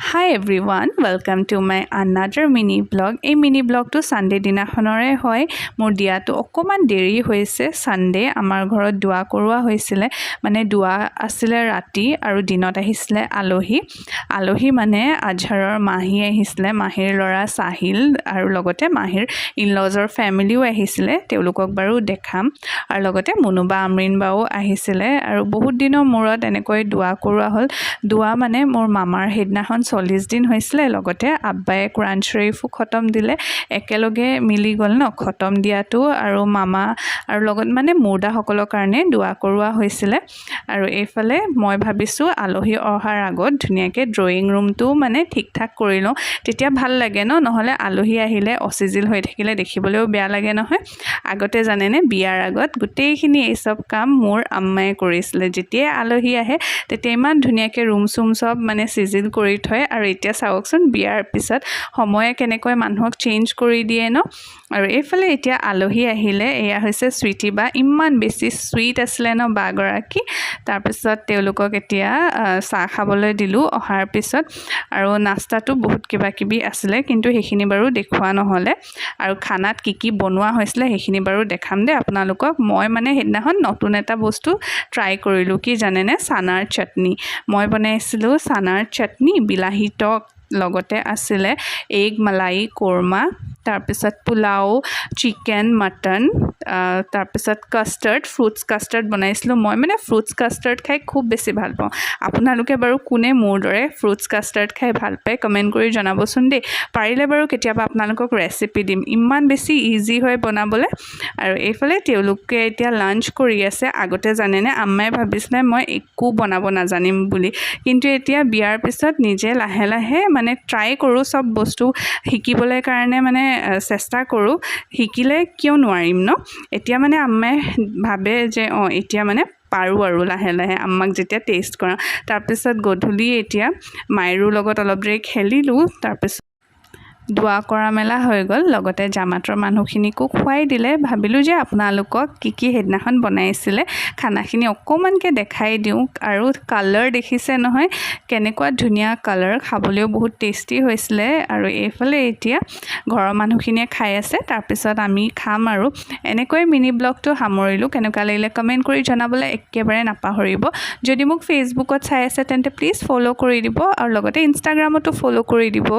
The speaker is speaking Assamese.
Hi everyone, welcome to my another mini blog. এই মিনি ব্লগটো সানডে দিনাখনৰে হয়। মোৰ দিয়াটো অকমান দেৰি হৈছে। সানডে আমাৰ ঘৰত দুৱা কৰোৱা হৈছিলে, মানে দুৱা আছিলে ৰাতি আৰু দিনত আহিছিলে আলহী মানে আজহাৰৰ মাহী আহিছিলে, মাহীৰ ল'ৰা সাহিল আৰু লগতে মাহীৰ ইনলজৰ ফ্যামিলিও আহিছিলে। তেওঁলোকক বাৰু দেখাম আৰু লগতে মুনুবা আমৰিন বাও আহিছিলে আৰু বহুত দিনৰ মূৰত এনেকৈ দুৱা কৰোৱা হ'ল। দুৱা মানে মোৰ মামাৰ হেদনাখন 40 দিন হৈছিলে, লগতে আব্বাই কুৰান শৰীফো খতম দিলে, একেলগে মিলি গ'ল ন খতম দিয়াটো আৰু মামা আৰু লগত মানে মুৰ্দাসকলৰ কাৰণে দুৱা কৰোৱা হৈছিলে। আৰু এইফালে মই ভাবিছোঁ আলহী অহাৰ আগত ধুনীয়াকৈ ড্ৰয়িং ৰুমটো মানে ঠিক ঠাক কৰি লওঁ, তেতিয়া ভাল লাগে ন, নহ'লে আলহী আহিলে অচিজিল হৈ থাকিলে দেখিবলৈও বেয়া লাগে নহয়। আগতে জানেনে বিয়াৰ আগত গোটেইখিনি এই চব কাম মোৰ আম্মাই কৰিছিলে। যেতিয়াই আলহী আহে তেতিয়া ইমান ধুনীয়াকৈ ৰুম চুম চব মানে চিজিল কৰি থয়। আৰু এতিয়া চাওকচোন বিয়াৰ পিছত সময়ে কেনেকৈ মানুহক চেঞ্জ কৰি দিয়ে ন। আৰু এইফালে এতিয়া আলহী আহিলে, এয়া হৈছে সুইটি বা, ইমান বেছি সুইট আছিলে ন বাগৰাকী। তাৰপিছত তেওঁলোকক এতিয়া চাহ খাবলৈ দিলোঁ অহাৰ পিছত, আৰু নাস্তাটো বহুত কিবা কিবি আছিলে কিন্তু সেইখিনি বাৰু দেখুওৱা নহ'লে। আৰু খানাত কি বনোৱা হৈছিলে সেইখিনি বাৰু দেখাম দে আপোনালোকক। মই মানে সেইদিনাখন নতুন এটা বস্তু ট্ৰাই কৰিলোঁ, কি জানেনে, চানাৰ চাটনি। মই বনাইছিলোঁ চানাৰ চাটনি, বিলাহী টক, লগতে আছিলে এগ মালাই কোৰমা, তাৰপিছত পোলাও, চিকেন, মটন, তাৰপিছত কাষ্টাৰ্ড, ফ্ৰুটছ কাষ্টাৰ্ড বনাইছিলোঁ। মই মানে ফ্ৰুটছ কাষ্টাৰ্ড খাই খুব বেছি ভাল পাওঁ। আপোনালোকে বাৰু কোনে মোৰ দৰে ফ্ৰুটছ কাষ্টাৰ্ড খাই ভাল পায় কমেণ্ট কৰি জনাবচোন দেই। পাৰিলে বাৰু কেতিয়াবা আপোনালোকক ৰেচিপি দিম, ইমান বেছি ইজি হয় বনাবলৈ। আৰু এইফালে তেওঁলোকে এতিয়া লাঞ্চ কৰি আছে। আগতে জানেনে আম্মাই ভাবিছিলে মই একো বনাব নাজানিম বুলি, কিন্তু এতিয়া বিয়াৰ পিছত নিজে লাহে লাহে মানে ট্ৰাই কৰোঁ, চব বস্তু শিকিবলৈ কাৰণে মানে চেষ্টা কৰোঁ। শিকিলে কিয় নোৱাৰিম ন। এতিয়া মানে আম্মাই ভাবে যে এতিয়া মানে পাৰোঁ আৰু লাহে লাহে আম্মাক যেতিয়া টেষ্ট কৰাওঁ। তাৰপিছত গধূলি এতিয়া মায়েৰো লগত অলপ দেৰি খেলিলোঁ, তাৰপিছত দুৱা কৰা মেলা হৈ গ'ল, লগতে জামাতৰ মানুহখিনিকো খুৱাই দিলে। ভাবিলোঁ যে আপোনালোকক কি সেইদিনাখন বনাইছিলে খানাখিনি অকণমানকৈ দেখাই দিওঁ। আৰু কালাৰ দেখিছে নহয় কেনেকুৱা ধুনীয়া কালাৰ, খাবলৈও বহুত টেষ্টি হৈছিলে। আৰু এইফালে এতিয়া ঘৰৰ মানুহখিনিয়ে খাই আছে, তাৰপিছত আমি খাম। আৰু এনেকৈ মিনি ব্লগটো সামৰিলোঁ। কেনেকুৱা লাগিলে কমেণ্ট কৰি জনাবলৈ একেবাৰে নাপাহৰিব। যদি মোক ফেচবুকত চাই আছে তেন্তে প্লিজ ফ'ল' কৰি দিব, আৰু লগতে ইনষ্টাগ্ৰামতো ফ'ল' কৰি দিব।